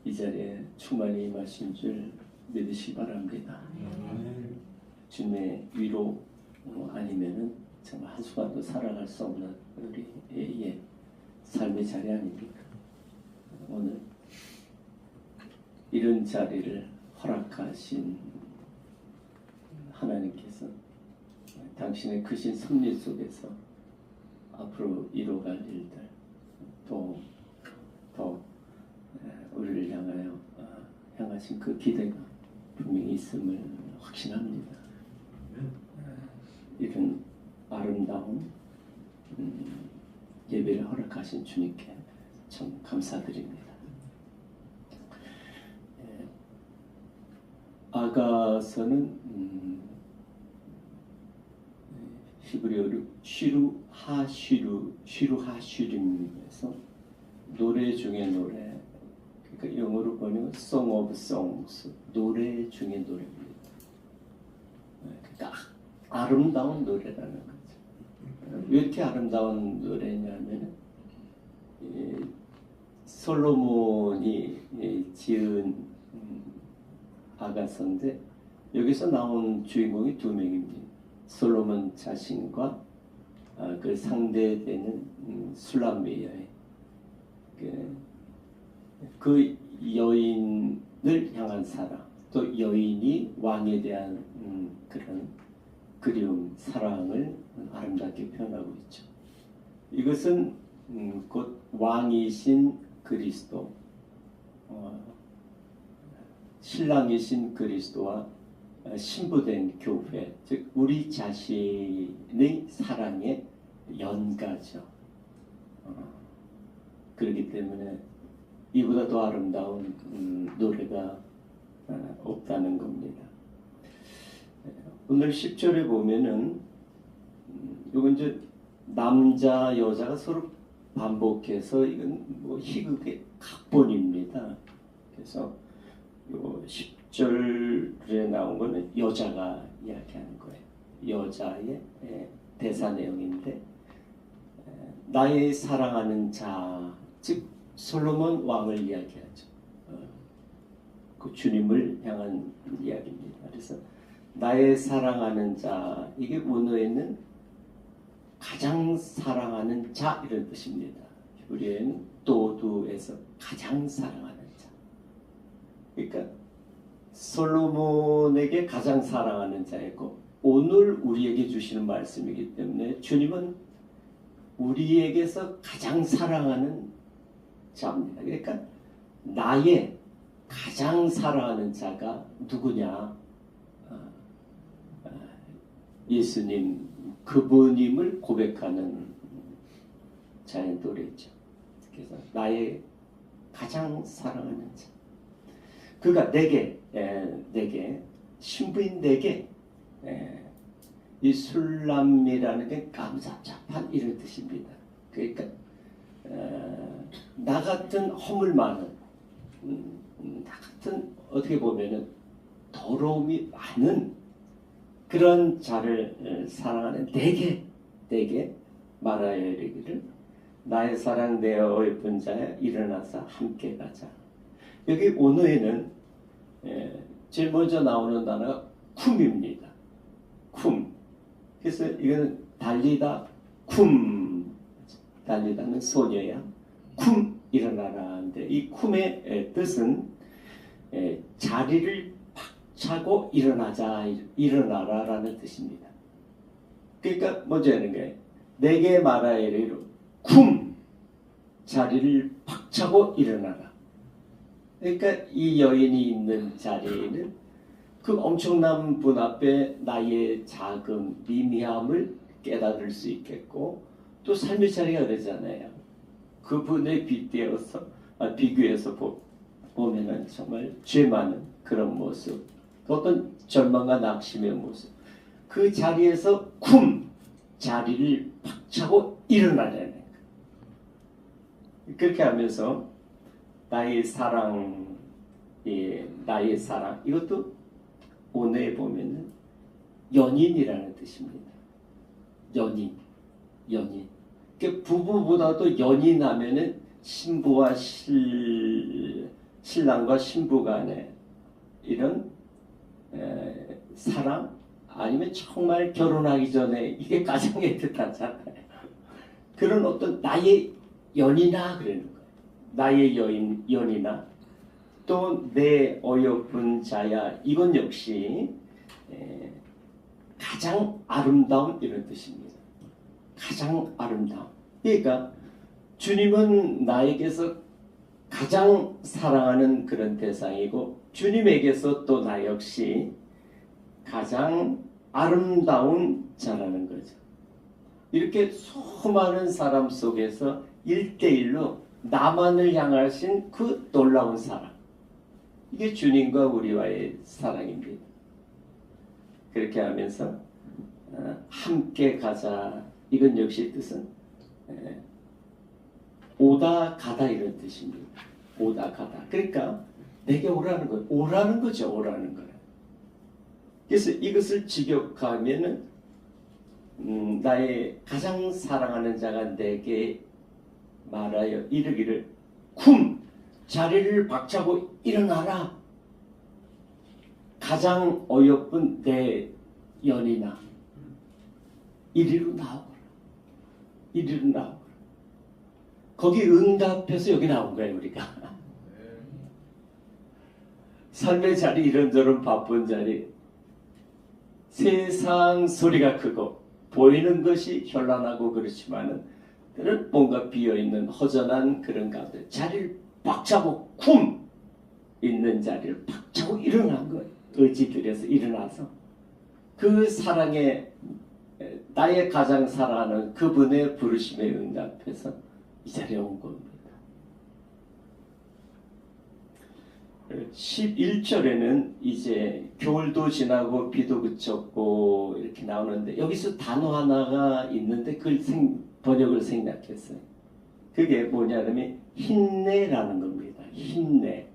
이 자리에 충만히 임하신 줄 믿으시기 바랍니다. 주님의 위로 아니면은 정말 한순간도 살아갈 수 없는 우리의 삶의 자리 아닙니까? 오늘 이런 자리를 허락하신 하나님께서 당신의 크신 섭리 속에서 앞으로 이뤄갈 일들 또 더 우리를 향하여 향하신 그 기대가 분명히 있음을 확신합니다. 이런 아름다운 예배를 허락하신 주님께 참 감사드립니다. 아가서는 히브리어로 쉬루하슈림에서 노래 중에 노래, 그러니까 영어로 번역은 Song of Songs, 노래 중에 노래입니다. 그러니까 아름다운 노래라는 거죠. 왜 이렇게 아름다운 노래냐면 솔로몬이 지은 아가서인데 여기서 나온 주인공이 두 명입니다. 솔로몬 자신과 그 상대되는 술람미의 그 여인을 향한 사랑, 또 여인이 왕에 대한 그런 그리움, 사랑을 아름답게 표현하고 있죠. 이것은 곧 왕이신 그리스도, 신랑이신 그리스도와 신부된 교회, 즉 우리 자신의 사랑의 연가죠. 그렇기 때문에 이보다 더 아름다운 노래가 없다는 겁니다. 오늘 10절에 보면은 이건 이제 남자 여자가 서로 반복해서 이건 뭐 희극의 각본입니다. 그래서 요 10절에 나온 거는 여자가 이야기하는 거예요. 여자의 대사 내용인데 나의 사랑하는 자, 즉 솔로몬 왕을 이야기하죠. 그 주님을 향한 이야기입니다. 그래서 나의 사랑하는 자, 이게 원어에는 가장 사랑하는 자 이런 뜻입니다. 히브리어에는 도두에서 가장 사랑하는 자. 그러니까 솔로몬에게 가장 사랑하는 자였고 오늘 우리에게 주시는 말씀이기 때문에 주님은 우리에게서 가장 사랑하는 자입니다. 그러니까 나의 가장 사랑하는 자가 누구냐? 예수님 그분임을 고백하는 자의 노래죠. 그래서 나의 가장 사랑하는 자. 그가 내게 신부인 내게 이 술람미라는 게 깜잡잡한 이런 뜻입니다. 그러니까 나 같은 허물 많은 나 같은 어떻게 보면은 더러움이 많은 그런 자를 사랑하는 내게 말하여 이르기를 나의 사랑 내어 예쁜 자야 일어나서 함께 가자. 여기 원어에는 제일 먼저 나오는 단어가 쿰입니다. 쿰. 그래서 이거는 달리다 쿰. 달리다는 소녀야. 쿰 일어나라는데 이 쿰의 뜻은 자리를 박차고 일어나라라는 뜻입니다. 그러니까 먼저 하는 거예요. 내게 말하여 이르기를 쿰 자리를 박차고 일어나라. 그러니까 이 여인이 있는 자리에는 그 엄청난 분 앞에 나의 작은 미미함을 깨달을 수 있겠고 또 삶의 자리가 되잖아요. 그분에 비교해서 보면은 정말 죄 많은 그런 모습, 어떤 절망과 낙심의 모습, 그 자리에서 자리를 박차고 일어나려는 거예요. 그렇게 하면서 나의 사랑, 이것도 오늘에 보면은 연인이라는 뜻입니다. 연인. 그 부부보다도 연인하면은 신부와 신랑과 신부 간에 이런 사랑 아니면 정말 결혼하기 전에 이게 가정에 뜻하잖아요. 그런 어떤 나의 연이나 그러는 거예요. 나의 연이나 또 내 어여쁜 자야, 이건 역시 가장 아름다운 이런 뜻입니다. 가장 아름다움. 그러니까 주님은 나에게서 가장 사랑하는 그런 대상이고 주님에게서 또 나 역시 가장 아름다운 자라는 거죠. 이렇게 수많은 사람 속에서 1대1로 나만을 향하신 그 놀라운 사랑, 이게 주님과 우리와의 사랑입니다. 그렇게 하면서 함께 가자, 이건 역시 뜻은 오다 가다 이런 뜻입니다. 오다 가다. 그러니까 내게 오라는 거예요. 오라는 거죠. 오라는 거예요. 그래서 이것을 직역하면은 나의 가장 사랑하는 자가 내게 말하여 이르기를 쿰 자리를 박차고 일어나라. 가장 어여쁜 내 연인아 이리로 나오거라. 이리로 나오거라. 거기 응답해서 여기 나온 거예요. 우리가 삶의 자리, 이런저런 바쁜 자리, 세상 소리가 크고 보이는 것이 현란하고 그렇지만은 때는 뭔가 비어있는 허전한 그런 가운데 자리를 박차고 쿰 있는 자리를 박차고 일어난 거예요. 의지 들여서 일어나서 그 사랑에 나의 가장 사랑하는 그분의 부르심에 응답해서 이 자리에 온 겁니다. 11절에는 이제 겨울도 지나고 비도 그쳤고 이렇게 나오는데 여기서 단어 하나가 있는데 그걸 번역을 생략했어요. 그게 뭐냐면 힘내라는 겁니다. 힘내.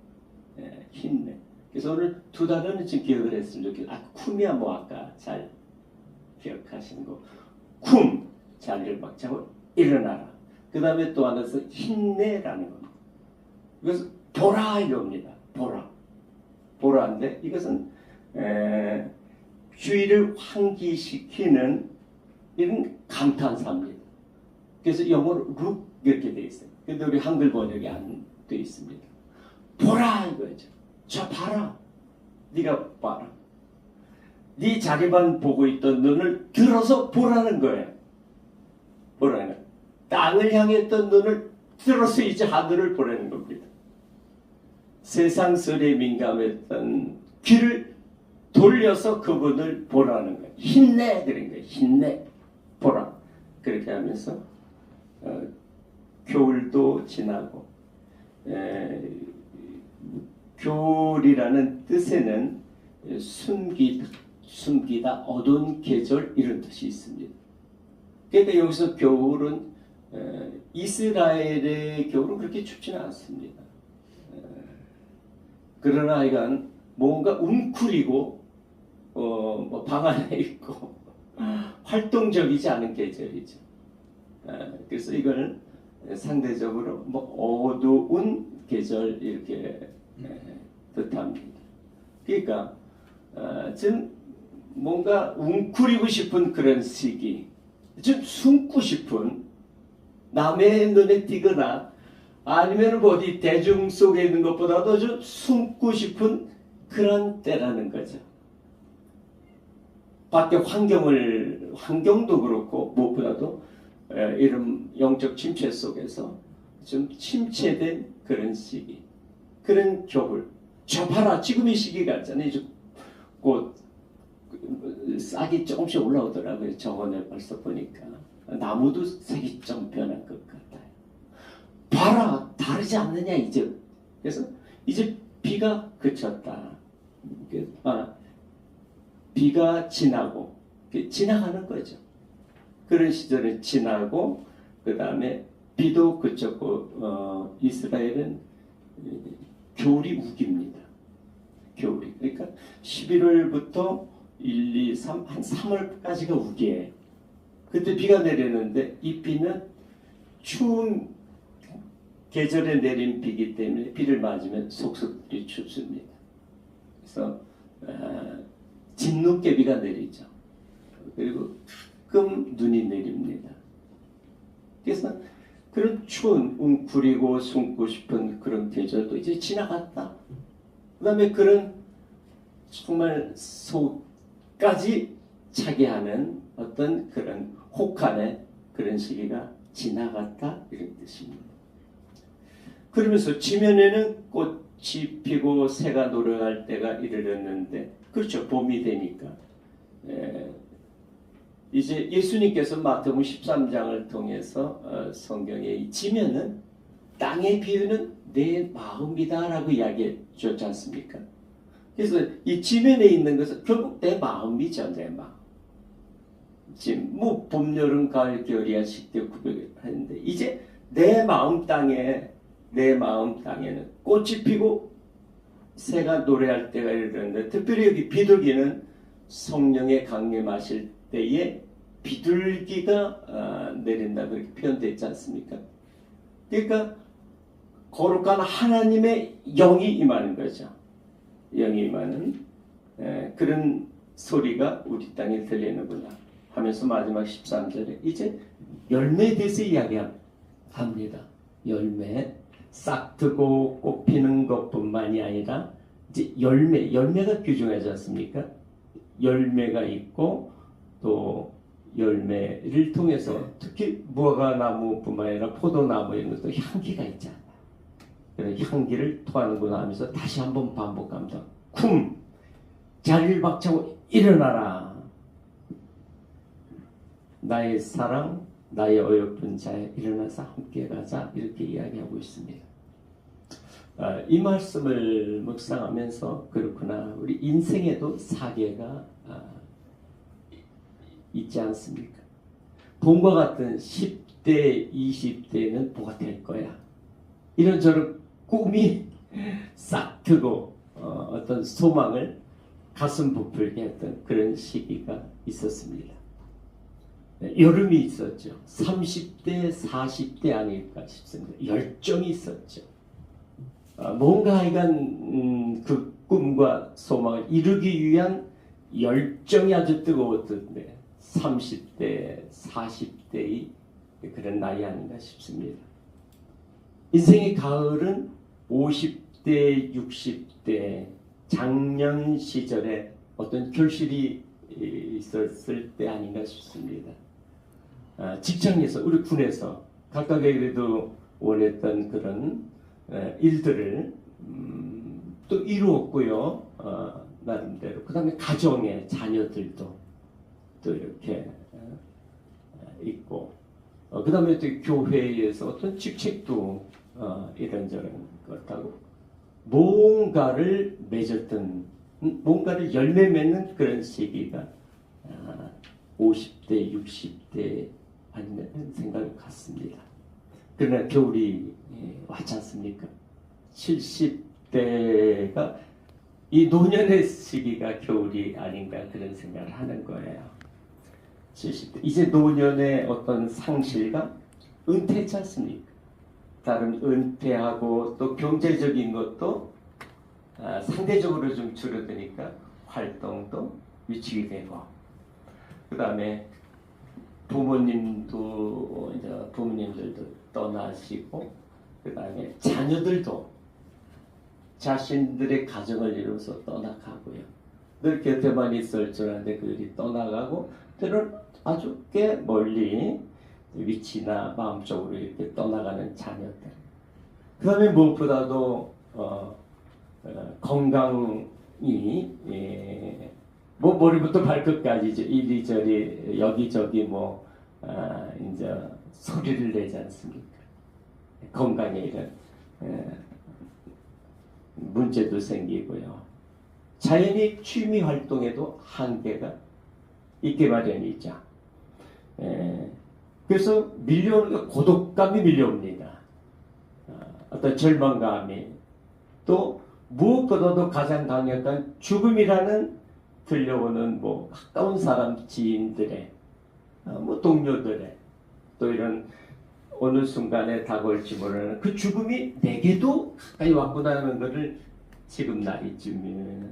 힘내. 그래서 오늘 두 단어는 지금 기억을 했으면 좋겠어요. 쿰이야 뭐 아까 잘 기억하신 거. 쿰 자리를 박차고 일어나라. 그 다음에 또 하나서 힘내라는 겁니다. 그래서 보라 이겁니다. 보라인데 이것은 주의를 환기시키는 이런 감탄사입니다. 그래서 영어로 look 이렇게 돼 있어요. 근데 우리 한글 번역이 안 돼 있습니다. 보라 이거죠. 저 봐라. 네가 봐라. 네 자리만 보고 있던 눈을 들어서 보라는 거예요. 보라는 거예요. 땅을 향했던 눈을 들어서 이제 하늘을 보라는 겁니다. 세상 소리에 민감했던 귀를 돌려서 그분을 보라는 거예요. 힘내 그런 거예요. 힘내 보라. 그렇게 하면서 겨울도 지나고 겨울이라는 뜻에는 숨기다 어두운 계절 이런 뜻이 있습니다. 그러니까 여기서 겨울은 이스라엘의 겨울은 그렇게 춥지는 않습니다. 그러나 이건 뭔가 웅크리고 뭐 방 안에 있고 활동적이지 않은 계절이죠. 그래서 이걸 상대적으로 뭐 어두운 계절 이렇게 뜻합니다. 그러니까 지금 뭔가 웅크리고 싶은 그런 시기, 좀 숨고 싶은 남의 눈에 띄거나 아니면 어디 대중 속에 있는 것보다도 좀 숨고 싶은 그런 때라는 거죠. 밖에 환경도 그렇고 무엇보다도 이런 영적 침체 속에서 좀 침체된 그런 시기, 그런 겨울. 저 봐라, 지금 이 시기 같잖아요. 곧 싹이 조금씩 올라오더라고요. 저번에 벌써 보니까 나무도 색이 좀 변한 것 같아요. 봐라, 다르지 않느냐 이제. 그래서 이제 비가 그쳤다. 비가 지나고 지나가는 거죠. 그런 시절을 지나고 그 다음에 비도 그쳤고 이스라엘은 겨울이 우깁니다. 겨울이. 그러니까 11월부터 1, 2, 3, 한 3월까지가 우기예요. 그때 비가 내리는데 이 비는 추운 계절에 내린 비기 때문에 비를 맞으면 속속들이 춥습니다. 그래서 진눈깨비가 내리죠. 그리고 끔 눈이 내립니다. 그래서 그런 추운 웅크리고 숨고 싶은 그런 계절도 이제 지나갔다. 그 다음에 그런 정말 속까지 차게 하는 어떤 그런 혹한의 그런 시기가 지나갔다 이런 뜻입니다. 그러면서 지면에는 꽃이 피고 새가 노래할 때가 이르렀는데, 그렇죠, 봄이 되니까 이제 예수님께서 마태복음 13장을 통해서 성경에 이 지면은 땅에 비유는 내 마음이다라고 이야기해 줬지 않습니까? 그래서 이 지면에 있는 것은 결국 내 마음이죠. 내 마음. 지금 뭐 봄, 여름, 가을, 겨울이야 쉽게 구별하는데, 이제 내 마음 땅에는 꽃이 피고 새가 노래할 때가 이르렀는데, 특별히 여기 비둘기는 성령의 강림하실 때에 비둘기가 내린다 그렇게 표현되어 있지 않습니까? 그러니까 거룩한 하나님의 영이 임하는 거죠. 영이 임하는 그런 소리가 우리 땅에 들리는구나 하면서 마지막 13절에 이제 열매에 대해서 이야기합니다. 열매, 싹트고 꽃 피는 것뿐만이 아니라 이제 열매가 귀중하지 않습니까? 열매가 있고 또 열매를 통해서 특히 무화과 나무뿐만 아니라 포도나무 이런 것도 향기가 있잖아요. 그런 향기를 토하는구나 하면서 다시 한번 반복합니다. 쿰! 자리를 박차고 일어나라. 나의 사랑, 나의 어여쁜 자에 일어나서 함께 가자. 이렇게 이야기하고 있습니다. 이 말씀을 묵상하면서 그렇구나. 우리 인생에도 사계가 있지 않습니까? 봄과 같은 10대, 20대는 뭐가 될 거야. 이런저런 꿈이 싹 트고 어떤 소망을 가슴 부풀게 했던 그런 시기가 있었습니다. 여름이 있었죠. 30대, 40대 아닐까 싶습니다. 열정이 있었죠. 뭔가 하여간 그 꿈과 소망을 이루기 위한 열정이 아주 뜨거웠던데 30대, 40대의 그런 나이 아닌가 싶습니다. 인생의 가을은 50대, 60대 장년 시절에 어떤 결실이 있었을 때 아닌가 싶습니다. 직장에서, 우리 군에서 각각의 그래도 원했던 그런 일들을 또 이루었고요. 나름대로. 그 다음에 가정의 자녀들도 또 이렇게 있고, 그 다음에 또 교회에서 어떤 직책도 이런저런 것하고 뭔가를 맺었던, 뭔가를 열매 맺는 그런 시기가 50대, 60대 아니면 생각을 갖습니다. 그러나 겨울이 왔지 않습니까? 70대가 이 노년의 시기가 겨울이 아닌가 그런 생각을 하는 거예요. 70대 이제 노년의 어떤 상실과 은퇴했지 않습니까? 다른 은퇴하고 또 경제적인 것도 상대적으로 좀 줄어드니까 활동도 위축이 되고, 그 다음에 부모님들도 떠나시고, 그 다음에 자녀들도 자신들의 가정을 이루어서 떠나가고요. 늘 곁에만 있을 줄 알았는데 그들이 떠나가고, 때로는 아주 꽤 멀리 위치나 마음적으로 이렇게 떠나가는 자녀들. 그 다음에 무엇보다도 건강이 뭐 머리부터 발끝까지 이리저리 여기저기 이제 소리를 내지 않습니까? 건강에 이런 문제도 생기고요. 자연이 취미 활동에도 한계가 있게 마련이죠. 그래서 밀려오는 고독감이 밀려옵니다. 어떤 절망감이, 또 무엇보다도 가장 강력한 죽음이라는 들려오는 가까운 사람, 지인들의, 동료들의, 또 이런 어느 순간에 다가올지 모르는 그 죽음이 내게도 가까이 왔구나 하는 것을 지금 나이쯤에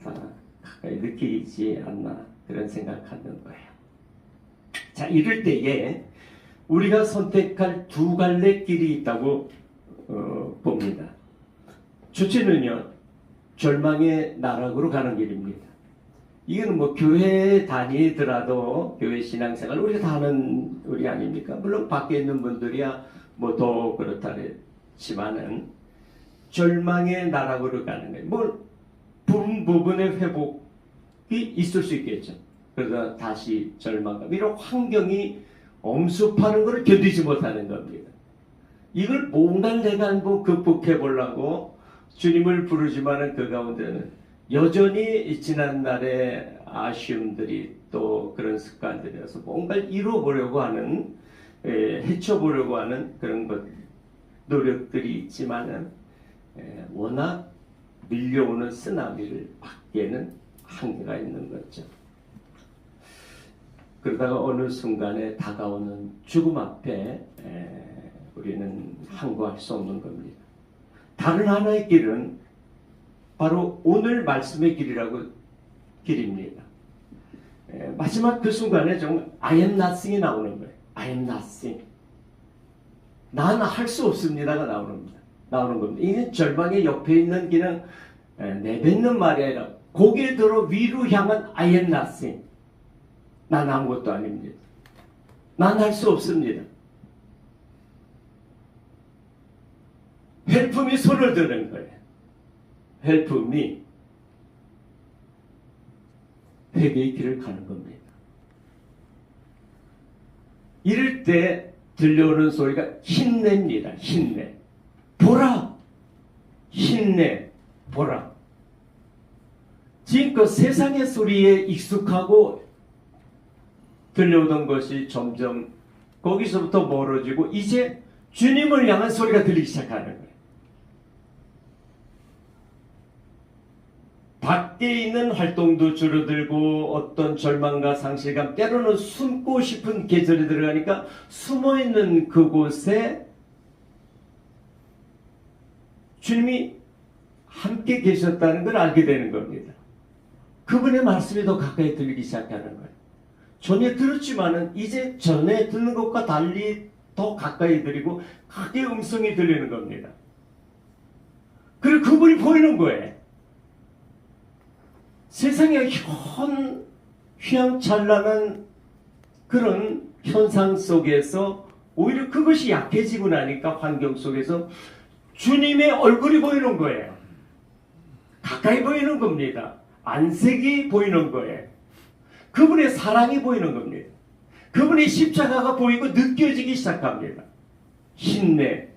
다 가까이 느끼지 않나 그런 생각하는 거예요. 자, 이럴 때에 우리가 선택할 두 갈래 길이 있다고 봅니다. 첫째는요, 절망의 나락으로 가는 길입니다. 이거는 뭐 교회 다니더라도 교회 신앙생활 우리가 다 하는 우리 아닙니까? 물론 밖에 있는 분들이야 뭐 더 그렇다 했지만은 절망의 나락으로 가는 거예요. 뭐 부분의 회복이 있을 수 있겠죠. 그러다 다시 절망감 이런 환경이 엄습하는 것을 견디지 못하는 겁니다. 이걸 뭔가 내가 한번 극복해 보려고 주님을 부르지만은 그 가운데는 여전히 지난날의 아쉬움들이 또 그런 습관들이어서 뭔가를 이뤄보려고 하는 헤쳐보려고 하는 그런 것 노력들이 있지만은 워낙 밀려오는 쓰나미를 막기에는 한계가 있는 거죠. 그러다가 어느 순간에 다가오는 죽음 앞에 우리는 항거할 수 없는 겁니다. 다른 하나의 길은 바로 오늘 말씀의 길입니다. 마지막 그 순간에 정말 I am nothing이 나오는 거예요. I am nothing. 난 할 수 없습니다가 나오는 겁니다. 이는 절망의 옆에 있는 그냥 내뱉는 말이 아니라 고개 들어 위로 향한 I am nothing. 난 아무것도 아닙니다. 난 할 수 없습니다. Help me 손을 드는 거예요. Help me. 회개의 길을 가는 겁니다. 이럴 때 들려오는 소리가 힘냅니다. 힘내. 보라. 힘내. 보라. 지금껏 세상의 소리에 익숙하고 들려오던 것이 점점 거기서부터 멀어지고 이제 주님을 향한 소리가 들리기 시작하는 거예요. 밖에 있는 활동도 줄어들고 어떤 절망과 상실감, 때로는 숨고 싶은 계절이 들어가니까 숨어있는 그곳에 주님이 함께 계셨다는 걸 알게 되는 겁니다. 그분의 말씀이 더 가까이 들리기 시작하는 거예요. 전에 들었지만은 이제 전에 듣는 것과 달리 더 가까이 들리고 크게 음성이 들리는 겁니다. 그리고 그분이 보이는 거예요. 세상의 휘황찬란한 그런 현상 속에서 오히려 그것이 약해지고 나니까 환경 속에서 주님의 얼굴이 보이는 거예요. 가까이 보이는 겁니다. 안색이 보이는 거예요. 그분의 사랑이 보이는 겁니다. 그분의 십자가가 보이고 느껴지기 시작합니다. 힘내.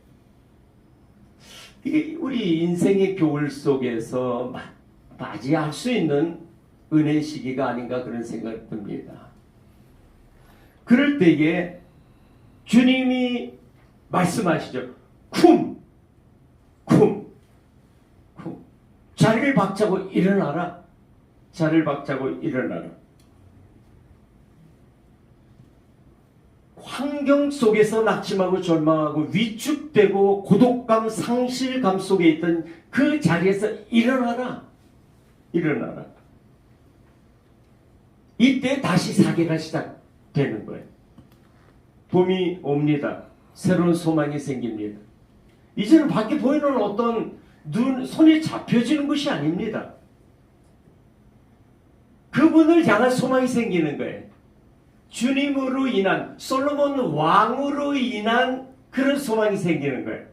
이게 우리 인생의 교울 속에서 맞이할 수 있는 은혜의 시기가 아닌가 그런 생각이 듭니다. 그럴 때에 주님이 말씀하시죠. 쿰! 자리를 박차고 일어나라. 자리를 박차고 일어나라. 환경 속에서 낙심하고 절망하고 위축되고 고독감, 상실감 속에 있던 그 자리에서 일어나라. 일어나라. 이때 다시 사계가 시작되는 거예요. 봄이 옵니다. 새로운 소망이 생깁니다. 이제는 밖에 보이는 어떤 손이 잡혀지는 것이 아닙니다. 그분을 향한 소망이 생기는 거예요. 주님으로 인한, 솔로몬 왕으로 인한 그런 소망이 생기는 거예요.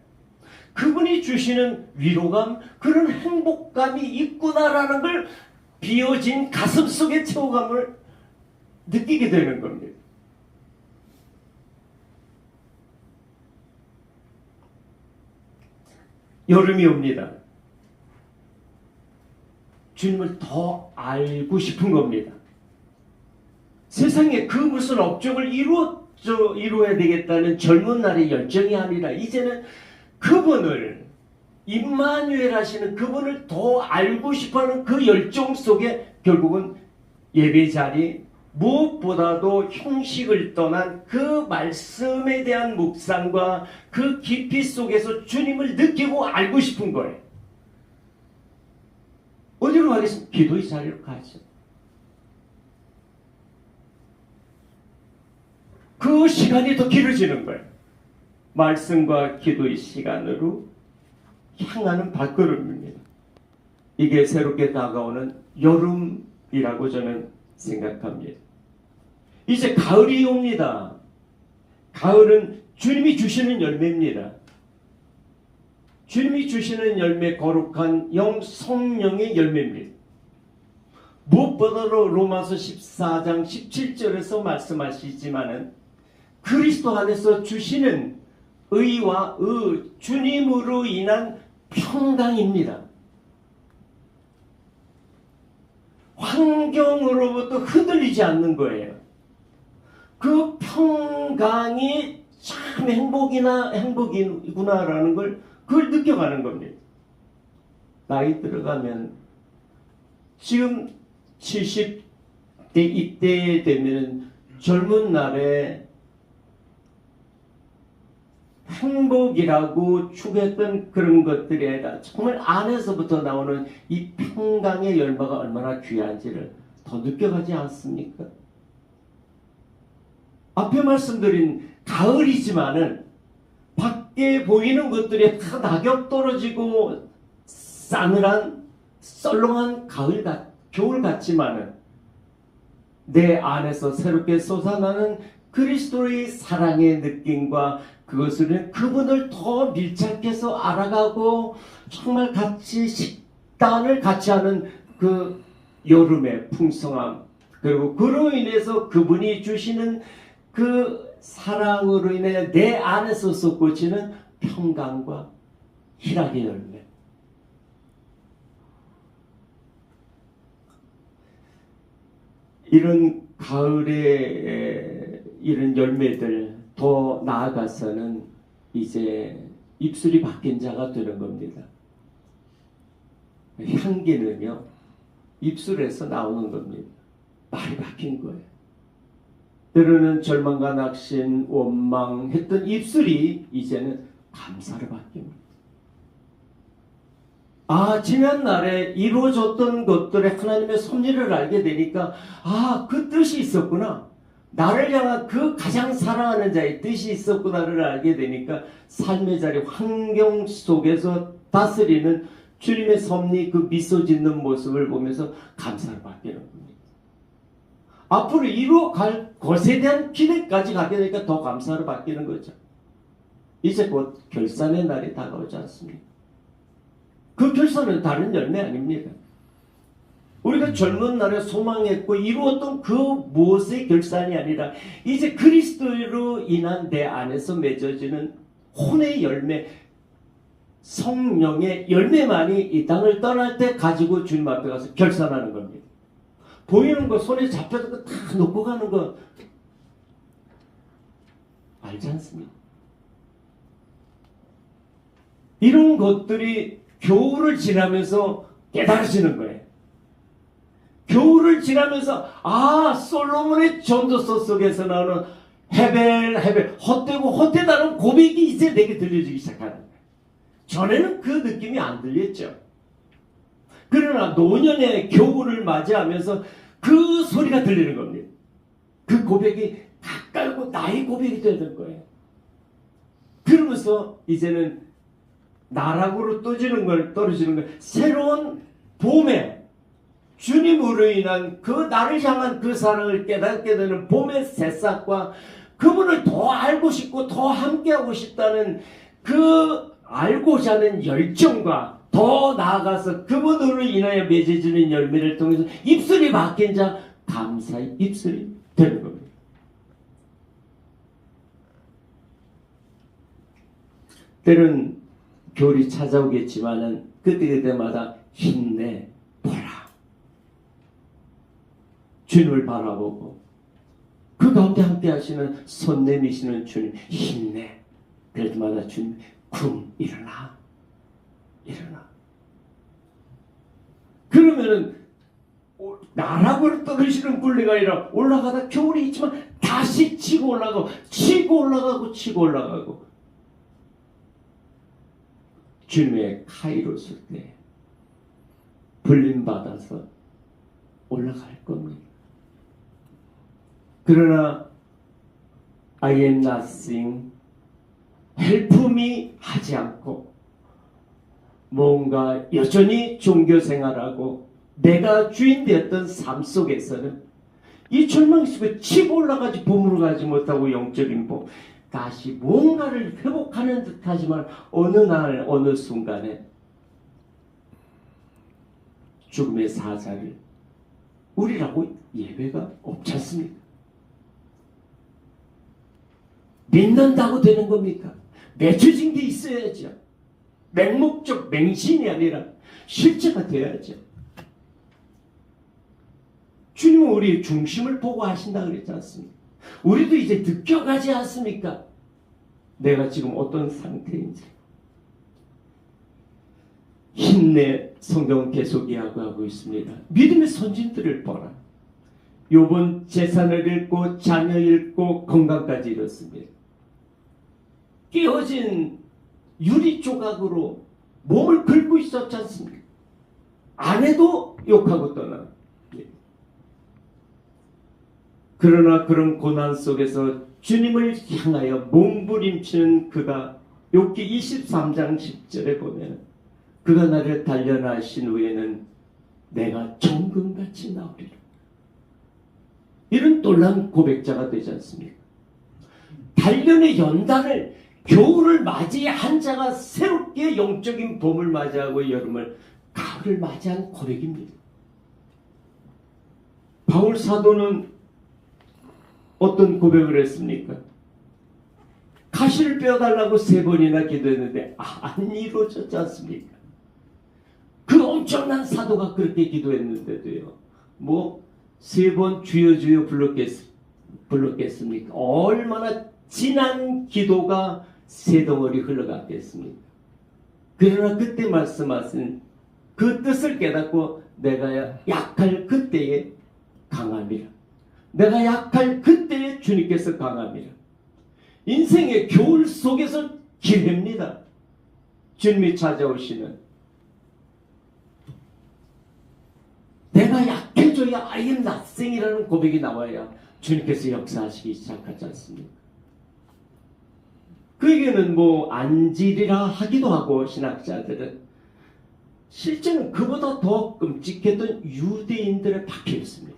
그분이 주시는 위로감, 그런 행복감이 있구나라는 걸 비워진 가슴 속의 채워감을 느끼게 되는 겁니다. 여름이 옵니다. 주님을 더 알고 싶은 겁니다. 세상에 그 무슨 업적을 이루어야 되겠다는 젊은 날의 열정이 아니라 이제는 그분을 임마누엘 하시는 그분을 더 알고 싶어하는 그 열정 속에 결국은 예배 자리, 무엇보다도 형식을 떠난 그 말씀에 대한 묵상과 그 깊이 속에서 주님을 느끼고 알고 싶은 거예요. 어디로 가겠습니까? 기도의 자리로 가죠. 그 시간이 더 길어지는 거예요. 말씀과 기도의 시간으로 향하는 발걸음입니다. 이게 새롭게 다가오는 여름이라고 저는 생각합니다. 이제 가을이 옵니다. 가을은 주님이 주시는 열매입니다. 주님이 주시는 열매, 거룩한 성령의 열매입니다. 무엇보다도 로마서 14장 17절에서 말씀하시지만은 그리스도 안에서 주시는 의와 주님으로 인한 평강입니다. 환경으로부터 흔들리지 않는 거예요. 그 평강이 참 행복이구나라는 걸 그걸 느껴가는 겁니다. 나이 들어가면 지금 70대 이때 되면 젊은 날에 행복이라고 추구했던 그런 것들이 아니라 정말 안에서부터 나오는 이 평강의 열매가 얼마나 귀한지를 더 느껴가지 않습니까? 앞에 말씀드린 가을이지만은 밖에 보이는 것들이 다 낙엽 떨어지고 싸늘한 썰렁한 겨울 같지만은 내 안에서 새롭게 솟아나는 그리스도의 사랑의 느낌과 그것을 그분을 더 밀착해서 알아가고 정말 같이 식단을 같이 하는 그 여름의 풍성함, 그리고 그로 인해서 그분이 주시는 그 사랑으로 인해 내 안에서 솟구치는 평강과 희락의 열매. 이런 가을의 이런 열매들, 더 나아가서는 이제 입술이 바뀐 자가 되는 겁니다. 향기는요, 입술에서 나오는 겁니다. 말이 바뀐 거예요. 때로는 절망과 낙심, 원망했던 입술이 이제는 감사로 바뀝니다. 지난 날에 이루어졌던 것들의 하나님의 섭리를 알게 되니까 그 뜻이 있었구나. 나를 향한 그 가장 사랑하는 자의 뜻이 있었구나를 알게 되니까 삶의 자리, 환경 속에서 다스리는 주님의 섭리, 그 미소 짓는 모습을 보면서 감사를 바뀌는 겁니다. 앞으로 이루어갈 것에 대한 기대까지 가게 되니까 더 감사로 바뀌는 거죠. 이제 곧 결산의 날이 다가오지 않습니까? 그 결산은 다른 열매 아닙니다. 우리가 젊은 날에 소망했고 이루었던 그 무엇의 결산이 아니라 이제 그리스도로 인한 내 안에서 맺어지는 혼의 열매, 성령의 열매만이 이 땅을 떠날 때 가지고 주님 앞에 가서 결산하는 겁니다. 보이는 거, 손에 잡혀서 다 놓고 가는 거 알지 않습니까? 이런 것들이 겨울을 지나면서 깨달아지는 거예요. 겨울을 지나면서 솔로몬의 전도서 속에서 나오는 헤벨 헛되고 헛되다는 고백이 이제 내게 들려지기 시작하는 거예요. 전에는 그 느낌이 안 들렸죠. 그러나 노년의 겨울을 맞이하면서 그 소리가 들리는 겁니다. 그 고백이 가까이고 나의 고백이 되는 거예요. 그러면서 이제는 나락으로 떨어지는 걸 새로운 봄에 주님으로 인한 그 나를 향한 그 사랑을 깨닫게 되는 봄의 새싹과 그분을 더 알고 싶고 더 함께하고 싶다는 그 알고자 하는 열정과 더 나아가서 그분으로 인하여 맺어지는 열매를 통해서 입술이 바뀐 자 감사의 입술이 되는 겁니다. 때는 겨울이 찾아오겠지만은 그때마다 힘내보라. 주님을 바라보고 그 가운데 함께 하시는 손 내미시는 주님 힘내. 그럴 때마다 주님 일어나. 그러면은 나락으로 떨어지는 굴레가 아니라 올라가다 겨울이 있지만 다시 치고 올라가고 치고 올라가고 치고 올라가고 주님의 카이로스 때 불림받아서 올라갈 겁니다. 그러나 I am nothing, help me 하지 않고 뭔가 여전히 종교생활하고 내가 주인 되었던 삶 속에서는 이 절망 속에 치고 올라가지 봄으로 가지 못하고 영적인 봄 다시 뭔가를 회복하는 듯하지만 어느 날 어느 순간에 죽음의 사자를 우리라고 예배가 없지 않습니까? 믿는다고 되는 겁니까? 맺혀진 게 있어야죠. 맹목적 맹신이 아니라 실제가 되어야죠. 주님은 우리의 중심을 보고 하신다 그랬지 않습니까? 우리도 이제 느껴가지 않습니까? 내가 지금 어떤 상태인지. 힘내 성경은 계속 이야기하고 있습니다. 믿음의 선진들을 보라. 욥은 재산을 잃고 자녀 잃고 건강까지 잃었습니다. 깨어진 유리 조각으로 몸을 긁고 있었지 않습니까? 아내도 욕하고 떠나. 그러나 그런 고난 속에서 주님을 향하여 몸부림치는 그가 욥기 23장 10절에 보면 그가 나를 단련하신 후에는 내가 정금같이 나오리라. 이런 놀라운 고백자가 되지 않습니까? 단련의 연단을 겨울을 맞이한 자가 새롭게 영적인 봄을 맞이하고 여름을 가을을 맞이한 고백입니다. 바울 사도는 어떤 고백을 했습니까? 가시를 빼어달라고 3번이나 기도했는데 안 이루어졌지 않습니까? 그 엄청난 사도가 그렇게 기도했는데도요. 뭐 3번 주여 주여 불렀겠습니까? 얼마나 진한 기도가 새 덩어리 흘러갔겠습니까? 그러나 그때 말씀하신 그 뜻을 깨닫고 내가 약할 그때에 강함이라. 내가 약할 그때에 주님께서 강함이라. 인생의 겨울 속에서 기회입니다. 주님이 찾아오시는 내가 약해져야 I am nothing이라는 고백이 나와야 주님께서 역사하시기 시작하지 않습니까? 그에게는 뭐 안질이라 하기도 하고 신학자들은 실제는 그보다 더 끔찍했던 유대인들의 박해였습니다.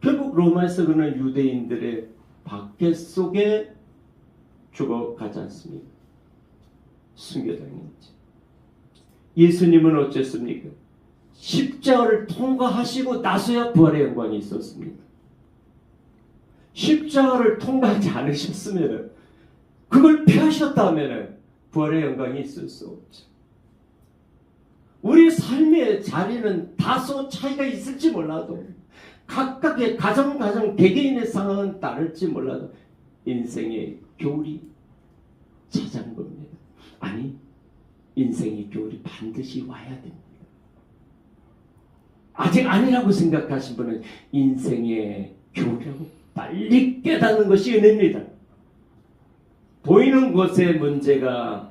결국 로마에서 그는 유대인들의 박해 속에 죽어가지 않습니까? 순교당했지. 예수님은 어쨌습니까? 십자가를 통과하시고 나서야 부활의 영광이 있었습니다. 십자가를 통과하지 않으셨으면 그걸 피하셨다면 부활의 영광이 있을 수 없죠. 우리 삶의 자리는 다소 차이가 있을지 몰라도 각각의 가정 개개인의 상황은 다를지 몰라도 인생의 겨울이 찾아온 겁니다. 아니, 인생의 겨울이 반드시 와야 됩니다. 아직 아니라고 생각하신 분은 인생의 겨울이라고 빨리 깨닫는 것이 은혜입니다. 보이는 것의 문제가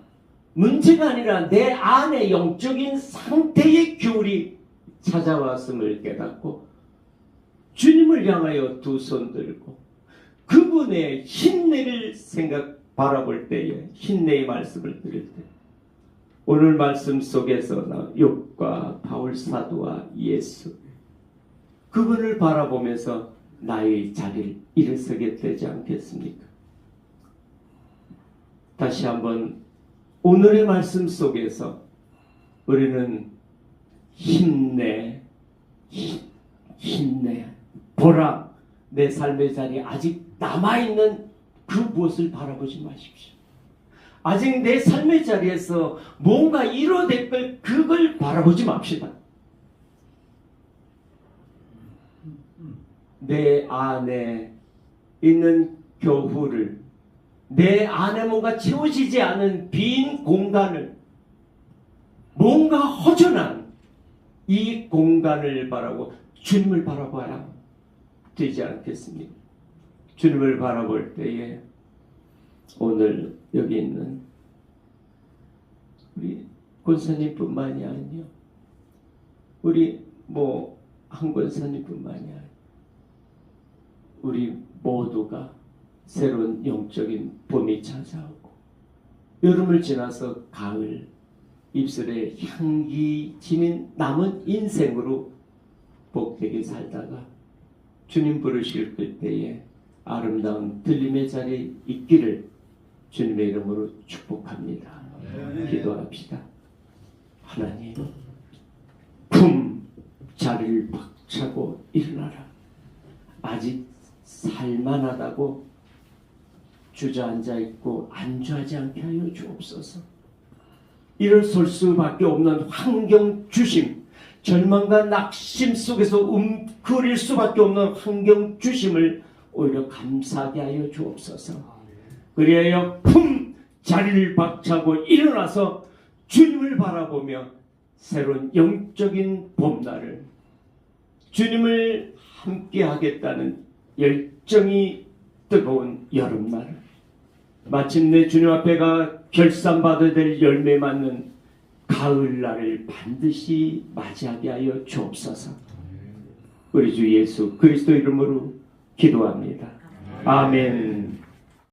아니라 내 안의 영적인 상태의 겨울이 찾아왔음을 깨닫고 주님을 향하여 두 손 들고 그분의 힘내를 바라볼 때에 힘내의 말씀을 드릴 때 오늘 말씀 속에서 욥과 바울 사도와 예수 그분을 바라보면서 나의 자리를 일어서게 되지 않겠습니까? 다시 한번 오늘의 말씀 속에서 우리는 힘내 보라 내 삶의 자리에 아직 남아있는 그 무엇을 바라보지 마십시오. 아직 내 삶의 자리에서 뭔가 이루어질 걸 그걸 바라보지 맙시다. 내 안에 있는 겨울을 내 안에 뭔가 채워지지 않은 빈 공간을 뭔가 허전한 이 공간을 바라고 주님을 바라봐야 되지 않겠습니까? 주님을 바라볼 때에 오늘 여기 있는 우리 권사님뿐만이 아니요, 우리 한 권사님뿐만이 아니요, 우리 모두가 새로운 영적인 봄이 찾아오고 여름을 지나서 가을, 입술에 향기 지닌 남은 인생으로 복되게 살다가 주님 부르실 그때에 아름다운 들림의 자리에 있기를 주님의 이름으로 축복합니다. 기도합시다. 하나님, 자리를 박차고 일어나라. 아직 살만하다고 주저앉아 있고 안주하지 않게 하여 주옵소서. 일어설 수밖에 없는 환경 주심, 절망과 낙심 속에서 움크릴 수밖에 없는 환경 주심을 오히려 감사하게 하여 주옵소서. 그리하여 자리를 박차고 일어나서 주님을 바라보며 새로운 영적인 봄날을, 주님을 함께 하겠다는 열정이 뜨거운 여름날, 마침내 주님 앞에가 결산받아야 될 열매 맞는 가을날을 반드시 맞이하게 하여 주옵소서. 우리 주 예수 그리스도 이름으로 기도합니다. 아멘.